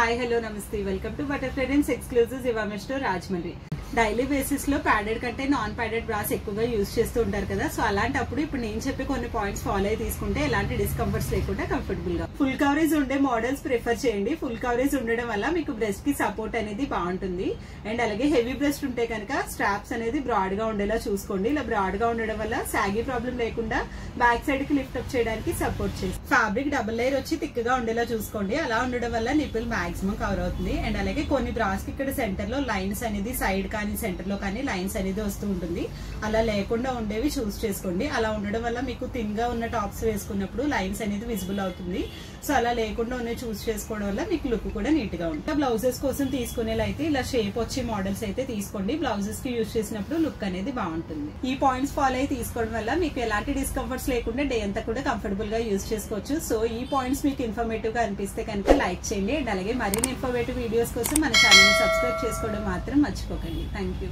Hi hello నమస్తే welcome to butter friends exclusive Zivame store Rajahmundry. Daily basis లో padded కంటే non padded brass ఎక్కువగా use చేస్తూ ఉంటారు కదా. సో అలాంటప్పుడు ఇప్పుడు నేను చెప్పే కొన్ని పాయింట్స్ ఫాలో అయి తీసుకుంటే ఎలాంటి డిస్కంఫర్ట్స్ లేకుండా కంఫర్టబుల్ గా ఫుల్ కవరేజ్ ఉండే మోడల్స్ ప్రిఫర్ చేయండి. ఫుల్ కవరేజ్ ఉండడం వల్ల మీకు బ్రెస్ట్ కి సపోర్ట్ అనేది బాగుంటుంది. అండ్ అలాగే హెవీ బ్రెస్ట్ ఉంటే కనుక స్ట్రాప్స్ అనేది బ్రాడ్ గా ఉండేలా చూసుకోండి. ఇలా బ్రాడ్ గా ఉండడం వల్ల సాగి ప్రాబ్లం లేకుండా బ్యాక్ సైడ్ కి లిఫ్ట్ అప్ చేయడానికి సపోర్ట్ చేస్తుంది. ఫ్యాబ్రిక్ డబుల్ లేయర్ వచ్చి థిక్ గా ఉండేలా చూసుకోండి. అలా ఉండడం వల్ల నిప్పుల్ మాక్సిమం కవర్ అవుతుంది. అండ్ అలాగే కొన్ని బ్రాస్ కి ఇక్కడ సెంటర్ లో లైన్స్ అనేది సైడ్ కానీ సెంటర్ లో కానీ లైన్స్ అనేది వస్తూ ఉంటుంది. అలా లేకుండా ఉండేవి చూస్ చేసుకోండి. అలా ఉండడం వల్ల మీకు థిన్ గా ఉన్న టాప్స్ వేసుకున్నప్పుడు లైన్స్ అనేది విజిబుల్ అవుతుంది. సో అలా లేకుండా ఉన్నవి చూస్ చేసుకోవడం వల్ల మీకు లుక్ కూడా నీట్ గా ఉంటుంది. బ్లౌజెస్ కోసం తీసుకునేలైతే ఇలా షేప్ వచ్చే మోడల్స్ అయితే తీసుకోండి. బ్లౌజెస్ కి యూజ్ చేసినప్పుడు లుక్ అనేది బాగుంటుంది. ఈ పాయింట్స్ ఫాలో అయి తీసుకోవడం వల్ల మీకు ఎలాంటి డిస్కంఫర్ట్స్ లేకుండా డే అంతా కూడా కంఫర్టబుల్ గా యూజ్ చేసుకోవచ్చు. సో ఈ పాయింట్స్ మీకు ఇన్ఫర్మేటివ్ గా అనిపిస్తే కనుక లైక్ చేయండి. అండ్ అలాగే మరిన్ని ఇన్ఫర్మేటివ్ వీడియోస్ కోసం మన ఛానల్ ని సబ్స్క్రైబ్ చేసుకోవడం మాత్రం మర్చిపోకండి. Thank you.